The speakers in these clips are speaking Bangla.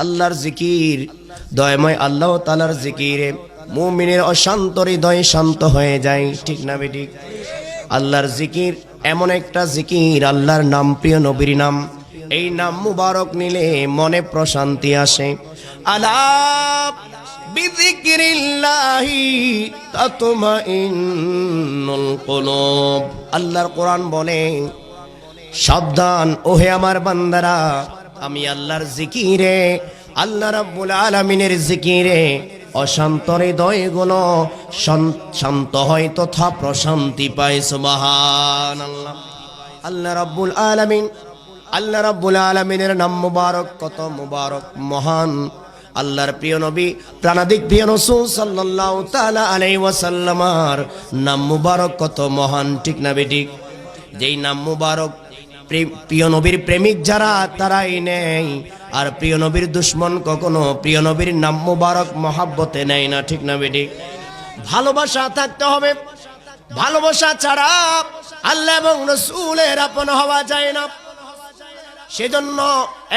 আল্লাহর জিকির, দয়াময় আল্লাহ তাআলার জিকিরে মুমিনের অশান্ত হৃদয় শান্ত হয়ে যায়। ঠিক না বেঠিক? আল্লাহর জিকির এমন একটা জিকির, আল্লাহর নাম, প্রিয় নবীর নাম, এই নাম মুবারক নিলে মনে প্রশান্তি আসে। আলা বিযিকরিল্লাহি তাতমাইন্নুল কুলুব। আল্লাহর কোরআন বলে, সাবধান ওহে আমার বান্দারা, আমি আল্লাহর জিকিরে, আল্লাহ রাব্বুল আলামিনের জিকিরে অশান্ত হৃদয়গুলো শান্ত হয় তথা প্রশান্তি পায়। সুবহানাল্লাহ। আল্লাহ রাব্বুল আলামিন, আল্লাহ রাব্বুল আলামিনের নাম মুবারক, কত মুবারক, মহান। আল্লাহর প্রিয় নবী, প্রাণাদিক প্রিয় রাসূল সাল্লাল্লাহু তাআলা আলাইহি ওয়াসাল্লামের নাম মুবারক কত মহান। ঠিক না বেঠিক? যেই নাম মুবারক প্রিয় নবীর প্রেমিক যারা, তারাই নেই। আর প্রিয় নবীর দুশ্মন কখনো প্রিয় নবীর নাম মুবারক মহাব্বতে নেয় না। ঠিক না বেঠিক? ভালোবাসা থাকতে হবে, ভালোবাসা ছাড়া আল্লাহ এবং রাসূলের আপন হওয়া যায় না। সেজন্য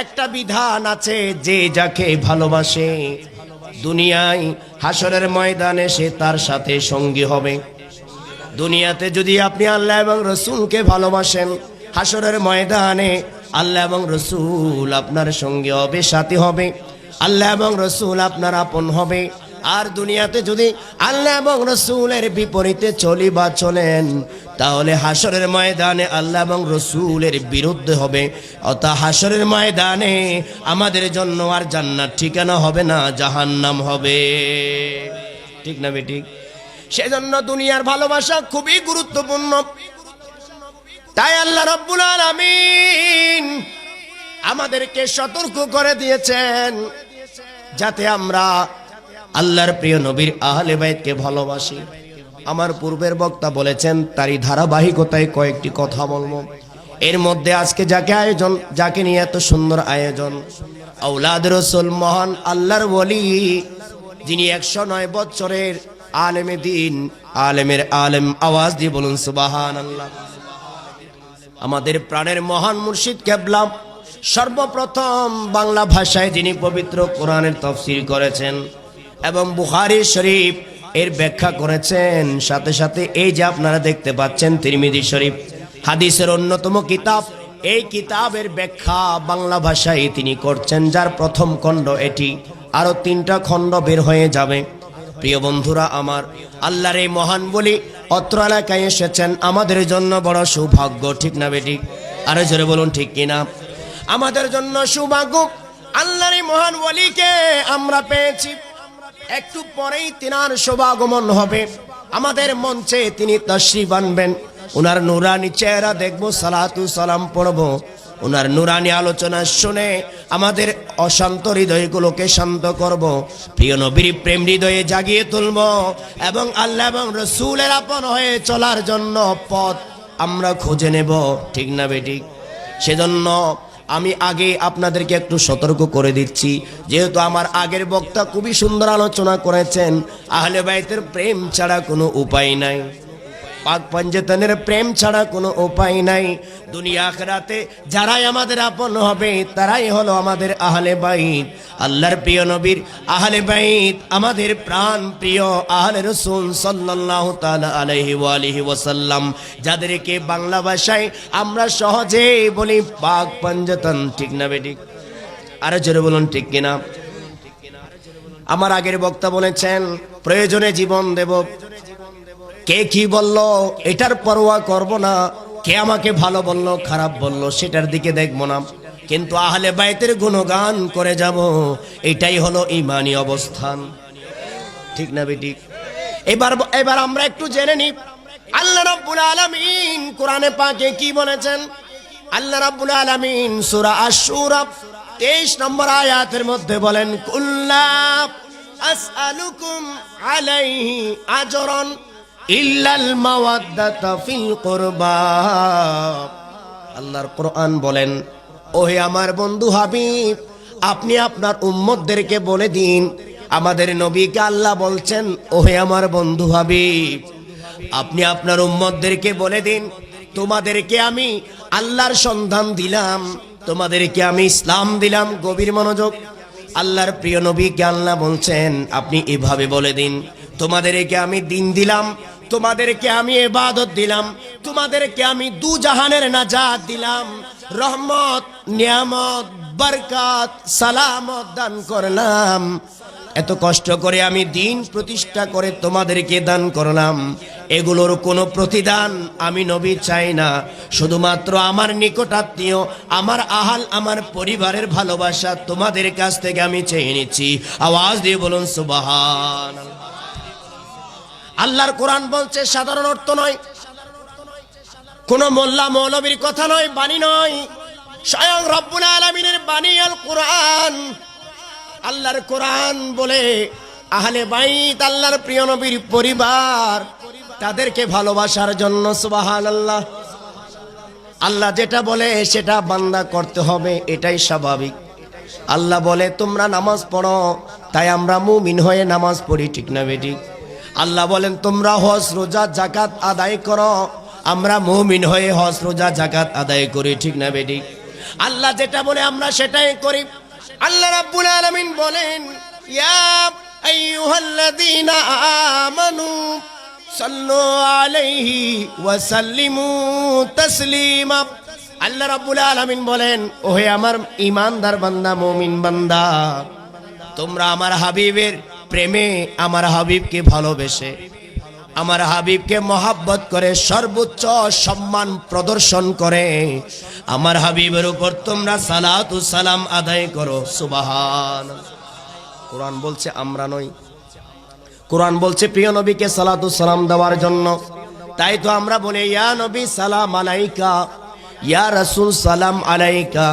একটা বিধান আছে, যে যাকে ভালোবাসে দুনিয়ায় হাসরের ময়দানে সে তার সাথে সঙ্গী হবে। দুনিয়াতে যদি আপনি আল্লাহ এবং রাসূলকে ভালোবাসেন, হাসরের ময়দানে আল্লাহ এবং রাসূল আপনার সঙ্গী হবে, সাথী হবে, আল্লাহ এবং রাসূল আপনার আপন হবে। আর দুনিয়াতে যদি আল্লাহ এবং রাসূলের বিপরীতে চলি বা চলেন, তাহলে হাসরের ময়দানে আল্লাহ এবং রাসূলের বিরুদ্ধে হবে। অর্থাৎ হাসরের ময়দানে আমাদের জন্য আর জান্নাত ঠিকানা হবে না, জাহান্নাম হবে। ঠিক না বেঠিক? সেজন্য দুনিয়ার ভালোবাসা খুবই গুরুত্বপূর্ণ। তাই আল্লাহ রাব্বুল আলামিন আমাদেরকে সতর্ক করে দিয়েছেন, যাতে আমরা আল্লাহর প্রিয় নবীর আহলে বাইতকে ভালোবাসি। আমার পূর্বের বক্তা বলেছেন, তারই ধারাবাহিকতায় কয়েকটি কথা বলবো। এর মধ্যে আজকে যাকে নিয়ে এত সুন্দর আয়োজন, আওলাদ রাসূল, মহান আল্লাহর ওলি, যিনি 109 বছরের আলেমে দ্বীন, আলেমের আলেম, আওয়াজ দিয়ে বলুন সুবহানাল্লাহ। আমাদের প্রাণের মহান মুর্শিদ কেবলা সর্বপ্রথম বাংলা ভাষায় যিনি পবিত্র কোরআনের তাফসীর করেছেন এবং বুখারী শরীফ এর ব্যাখ্যা করেছেন, সাথে সাথে এই যে আপনারা দেখতে পাচ্ছেন তিরমিজি শরীফ, হাদিসের অন্যতম কিতাব, এই কিতাবের ব্যাখ্যা বাংলা ভাষায় তিনি করছেন, যার প্রথম খণ্ড এটি, আরো 3টা খণ্ড বের হয়ে যাবে। প্রিয় বন্ধুরা আমার, আল্লাহর এই মহান বলি অত্র এলাকায় এসেছেন, আমাদের জন্য বড় সৌভাগ্য। ঠিক না বেঠিক? আরো জোরে বলুন ঠিক কিনা? আমাদের জন্য সৌভাগ্য, আল্লাহর এই মহান ওলিকে আমরা পেয়েছি। একটু পরেই তিনার শুভাগমন হবে, আমাদের মঞ্চে তিনি তাশরীফ আনবেন। ওনার নুরানি চেহারা দেখবো, সালাতু সালাম পড়বো, ওনার নুরানি আলোচনা শুনে আমাদের অশান্ত হৃদয়গুলোকে শান্ত করব, প্রিয় নবীর প্রেম হৃদয়ে জাগিয়ে তুলব এবং আল্লাহ এবং রাসূলের আপন হয়ে চলার জন্য পথ আমরা খুঁজে নেব। ঠিক না বেঠিক? সেজন্য আমি আগে আপনাদেরকে একটু সতর্ক করে দিচ্ছি, যেহেতু আমার আগের বক্তা খুবই সুন্দর আলোচনা করেছেন, আহলে বাইতের প্রেম ছাড়া কোনো উপায় নাই, পাক পঞ্জতনের প্রেম ছাড়া কোনো উপায় নাই। দুনিয়া আখিরাতে যারাই আমাদের আপন হবে, তারাই হলো আমাদের আহলে বাইত। আল্লাহর প্রিয় নবীর আহলে বাইত, আমাদের প্রাণ প্রিয় আহলে রাসূল সাল্লাল্লাহু তাআলা আলাইহি ওয়া আলিহি ওয়াসাল্লাম, যাদেরকে বাংলা ভাষায় আমরা সহজে বলি পাক পঞ্জতন। ঠিক না বেঠিক? আরো জোরে বলুন ঠিক কিনা? আমার আগের বক্তা বলেছেন, প্রয়োজনে জীবন দেব, কে কি বলল এটার পরোয়া করব না, কে আমাকে ভালো বলল খারাপ বলল সেটার দিকে দেখব না, কিন্তু আহলে বাইতের গুণগান করে যাব, এটাই হলো ঈমানি অবস্থান। ঠিক না বেঠিক? এবার আমরা একটু জেনে নিই আল্লাহ রাব্বুল আলামিন কোরআনে পাকে কি বলেছেন। আল্লাহ রাব্বুল আলামিন সূরা আশ-শূরা 23 নম্বর আয়াতের মধ্যে বলেন, কুল্লা আসআলুকুম আলাইহি আজরান ইল্লাল মাওয়াদ্দাতা ফিল কুরবা। আল্লাহর কোরআন বলেন, ওহে আমার বন্ধু হাবিব, আপনি আপনার উম্মতদেরকে বলে দিন, আমাদের নবীকে আল্লাহ বলছেন, ওহে আমার বন্ধু হাবিব, আপনি আপনার উম্মতদেরকে বলে দিন, তোমাদেরকে আমি আল্লাহর সন্ধান দিলাম, তোমাদেরকে আমি ইসলাম দিলাম। গভীর মনোযোগ। আল্লাহর প্রিয় নবীকে আল্লাহ বলছেন আপনি এভাবে বলে দিন, তোমাদেরকে আমি দিন দিলাম, তোমাদেরকে আমি ইবাদত দিলাম, তোমাদেরকে আমি দু জাহানের নাজাত দিলাম, রহমত, নিয়ামত, বরকত, সালামত দান করলাম। এত কষ্ট করে আমি দিন প্রতিষ্ঠা করে তোমাদেরকে দান করলাম, এগুলোর কোনো প্রতিদান আমি নবী চাই না। শুধুমাত্র আমার নিকটাত্মীয়, আমার আহাল, আমার পরিবারের ভালোবাসা তোমাদের কাছ থেকে আমি চেয়ে নিচ্ছি। আওয়াজ দিয়ে বলুন সুবহানাল্লাহ। আল্লাহর কোরআন বলছে সাধারণ অর্থ নয়, কোন মোল্লা মৌলবীর কথা নয়, বাণী নয়, স্বয়ং রব্বুল আলামিনের বাণী আল কোরআন। আল্লাহর কোরআন বলে আহলে বাইত, আল্লাহর প্রিয় নবীর পরিবার, তাদেরকে ভালোবাসার জন্য সুবহানাল্লাহ। আল্লাহ যেটা বলে সেটা বান্দা করতে হবে, এটাই স্বাভাবিক। আল্লাহ বলে তোমরা নামাজ পড়ো, তাই আমরা মুমিন হয়ে নামাজ পড়ি, ঠিক না বেঠিক? আল্লাহ বলেন তোমরা হজ রোজা যাকাত আদায় করো, আমরা মুমিন হয়ে হজ রোজা যাকাত আদায় করি, ঠিক না বেঠিক? আল্লাহ যেটা বলে আমরা সেটাই করি। আল্লাহ রাব্বুল আলামিন বলেন ইয়া আইয়ুহাল্লাযীনা আমানু সাল্লু আলাইহি ওয়া সাল্লিমু তাসলিমা। আল্লাহ রাব্বুল আলামিন বলেন ওহে আমার ঈমানদার বান্দা, মুমিন বান্দা, তোমরা আমার হাবিবের প্রেমে, আমার হাবিবকে ভালোবেসে, আমার হাবিবকে মহাব্বত করে, সর্বোচ্চ সম্মান প্রদর্শন করে আমার হাবিবের উপর তোমরা সালাতু সালাম আদায় করো। সুবহানাল্লাহ। কোরআন বলছে আমরা নই, কোরআন বলছে প্রিয় নবীকে সালাতু সালাম দেওয়ার জন্য। তাই তো আমরা বলি ইয়া নবী সালাম আলাইকা, ইয়া রাসূল সালাম আলাইকা,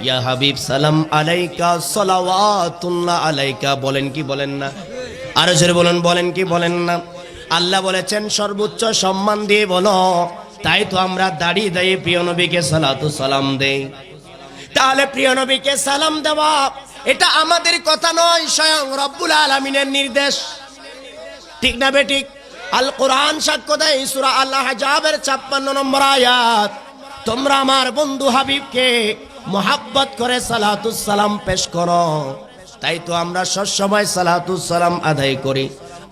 ইয়া হাবিব সালাম আলাইকা, সালাওয়াতুল্লাহ আলাইকা। বলেন কি বলেন না? আরো জোরে বলেন, বলেন কি বলেন না? আল্লাহ বলেছেন সর্বোচ্চ সম্মান দিয়ে বলো। তাই তো আমরা দাঁড়িয়ে দাঁড়িয়ে প্রিয় নবীকে সালাতু সালাম দেই। তাহলে প্রিয় নবীকে সালাম দেওয়া এটা আমাদের কথা নয়, স্বয়ং রব্বুল আলামিনের নির্দেশ, ঠিক না বেঠিক? আল কোরআন সাক্ষ্য দেয়, সূরা আল আহজাবের 56 নম্বর আয়াত, তোমরা আমার বন্ধু হাবিবকে মহাব্বত করে সালাতু সালাম পেশ করো। তাই তো আমরা সবসময় সালাতু সালাম আদায় করি।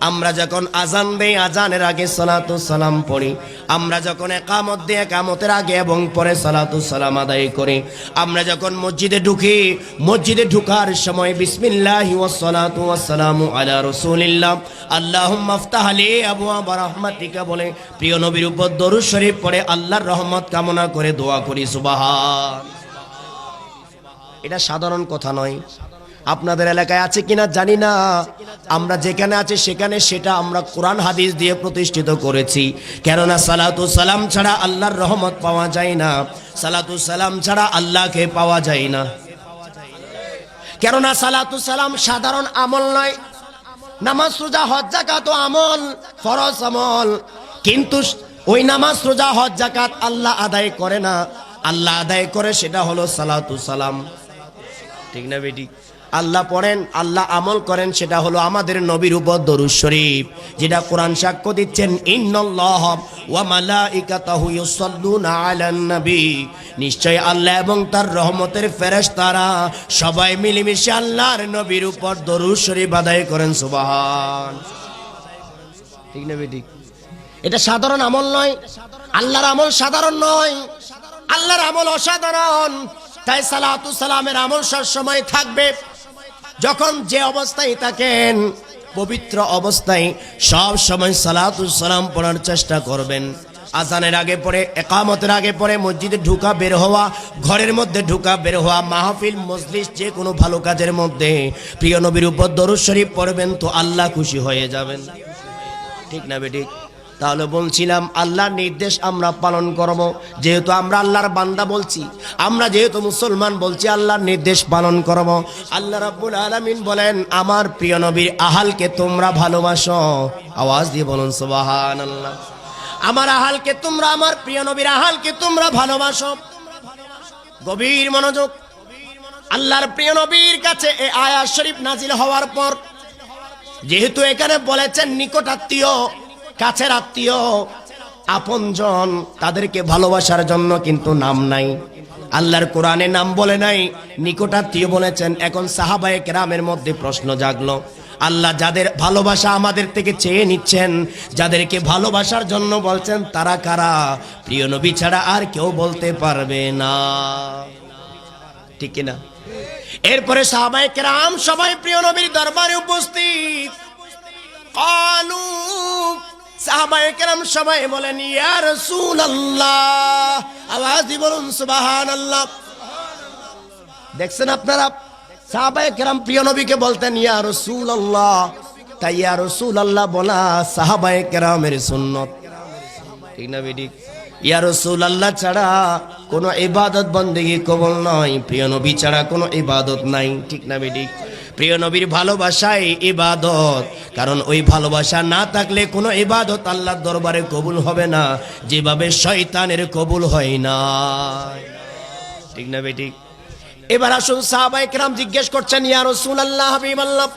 আমরা যখন আজান দেই, আজানের আগে সালাতু সালাম পড়ি। আমরা যখন ইকামত দেই, ইকামতের আগে এবং পরে সালাতু সালাম আদায় করি। আমরা যখন মসজিদে ঢুকি, মসজিদে ঢুকার সময় বিসমিল্লাহি ওয়াস সালাতু ওয়াস সালামু আলা রাসূলিল্লাহ আল্লাহুম্মা আফতাহ লি আবওয়াব রাহমাতিকা বলে প্রিয় নবীর উপর দরুদ শরীফ পড়ে আল্লাহর রহমত কামনা করে দোয়া করি। সুবহান। এটা সাধারণ কথা নয়। আপনাদের এলাকায় আছে কিনা জানি না, আমরা যেখানে আছি সেখানে সেটা আমরা কোরআন হাদিস দিয়ে প্রতিষ্ঠিত করেছি। কেননা সালাতু সালাম ছাড়া আল্লাহর রহমত পাওয়া যায় না, সালাতু সালাম ছাড়া আল্লাহকে পাওয়া যায় না। কেননা সালাতু সালাম সাধারণ আমল নয়। নামাজ রোজা হজ যাকাত আমল, ফরজ আমল, কিন্তু ওই নামাজ রোজা হজ যাকাত আল্লাহ আদায় করে না। আল্লাহ আদায় করে সেটা হলো সালাতু সালাম, ঠিক না বেটি? আল্লাহ পড়েন, আল্লাহ আমল করেন, সেটা হলো আমাদের নবীর উপর দরুদ শরীফ, যেটা কোরআন সাক্ষ্য দিচ্ছেন ইন্নাল্লাহ ওয়া মালাইকাতাহু ইউসাল্লুনা আলান নবী। নিশ্চয় আল্লাহ এবং তার রহমতের ফেরেশতারা সবাই মিলেমিশে আল্লাহর নবীর উপর দরুদ শরীফ আদায় করেন। সুবহান, ঠিক না বেটি? এটা সাধারণ আমল নয়। আল্লাহর আমল সাধারণ নয়, আল্লাহর আমল অসাধারণ। তাই সালাতু সালামের আমল সব সময় থাকবে। যখন যে অবস্থায় থাকেন, পবিত্র অবস্থায় সব সময় সালাতু সালাম পড়ার চেষ্টা করবেন। আজানের আগে পড়ে, ইকামতের আগে পড়ে, মসজিদে ঢুকা বের হওয়া, ঘরের মধ্যে ঢুকা বের হওয়া, মাহফিল মজলিস যে কোনো ভালো কাজের মধ্যে প্রিয় নবীর উপর দরুদ শরীফ পড়বেন, তো আল্লাহ খুশি হয়ে যাবেন, ঠিক না বেটি? তাহলে বলছিলাম আল্লাহর নির্দেশ আমরা পালন করব। যেহেতু আমরা আল্লাহর বান্দা বলছি, আমরা যেহেতু মুসলমান বলছি, আল্লাহর নির্দেশ পালন করব। আল্লাহ রাব্বুল আলামিন বলেন আমার প্রিয় নবীর আহালকে তোমরা ভালোবাসো। আওয়াজ দিয়ে বলুন সুবহানাল্লাহ। আমার আহালকে তোমরা, আমার প্রিয় নবীর আহালকে তোমরা ভালোবাসো। গভীর মনোযোগ। আল্লাহর প্রিয় নবীর কাছে এই আয়াত শরীফ নাজিল হওয়ার পর, যেহেতু এখানে বলেছেন নিকট আত্মীয়, কাছের আত্মীয়, আপনজন, তাদেরকে ভালোবাসার জন্য কিন্তু নাম নাই। আল্লাহর কোরআনে নাম বলে নাই, নিকটাত্মীয় বলেছেন। এখন সাহাবায়ে কেরামের মধ্যে প্রশ্ন জাগলো, আল্লাহ যাদের ভালোবাসা আমাদের থেকে চেয়ে নিচ্ছেন, যাদেরকে ভালোবাসার জন্য বলছেন, তারা কারা? প্রিয় নবী ছাড়া আর কেউ বলতে পারবে না, ঠিক কিনা? এরপরে সাহাবায়ে কেরাম সবাই প্রিয় নবীর দরবারে উপস্থিত। কালু, সাহাবায়ে কেরাম সবাই বলেন, ইয়া রাসূলুল্লাহ, আওয়াজ দিয়ে বলুন সুবহানাল্লাহ। দেখছেন আপনারা, সাহাবায়ে কেরাম প্রিয় নবীকে বলতেন ইয়া রাসূলুল্লাহ। তাই ইয়া রাসূলুল্লাহ বলা সাহাবায়ে কেরামের সুন্নত, ঠিক না বেটি? ইয়া রাসূলুল্লাহ ছাড়া কোনো ইবাদত বন্দেগী কবুল নয়, প্রিয় নবী ছাড়া কোনো ইবাদত নাই, ঠিক না বেটি? প্রিয় নবীর ভালোবাসাই ইবাদত, কারণ ওই ভালোবাসা না থাকলে কোনো ইবাদত আল্লাহর দরবারে কবুল হবে না, যেভাবে শয়তানের কবুল হয় না, ঠিক না বেটি? এবার আসুন, সাহাবায়ে কেরাম জিজ্ঞেস করছেন, ইয়া রাসূলুল্লাহ, হাবিবাল্লাহ,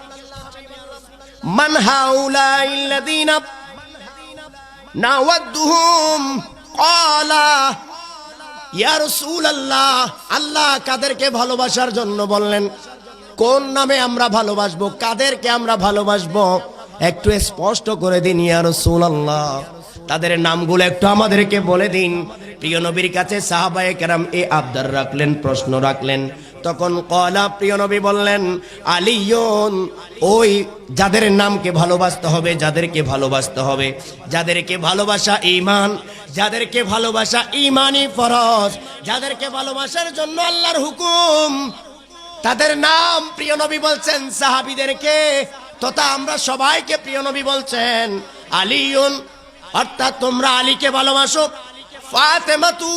মান হাউলাইল্লাযীনা নাওয়াদ্দুহুম? ক্বালা ইয়া রাসূলুল্লাহ, আল্লাহ কাদেরকে ভালোবাসার জন্য বললেন? কোন নামে আমরা ভালোবাসবো, কাদেরকে আমরা ভালোবাসবো? একটু স্পষ্ট করে দিন ইয়া রাসূলুল্লাহ, তাদের নামগুলো একটু আমাদেরকে বলে দিন। প্রিয় নবীর কাছে সাহাবায়ে কেরাম এই আবদার রাখলেন, প্রশ্ন রাখলেন। তখন ক্বালা, প্রিয় নবী বললেন, আলিয়ুন, ওই যাদের নামকে ভালোবাসতে হবে, যাদেরকে ভালোবাসতে হবে, যাদেরকে ভালোবাসা ঈমান, যাদেরকে ভালোবাসা ঈমানি ফরজ, যাদেরকে ভালোবাসার জন্য আল্লাহর হুকুম, তাদের নাম প্রিয় নবী বলছেন সাহাবীদেরকে তথা আমরা সবাইকে প্রিয় নবী বলছেন আলিয়ুন, অর্থাৎ তোমরা আলীকে ভালোবাসো। ফাতেমাতু,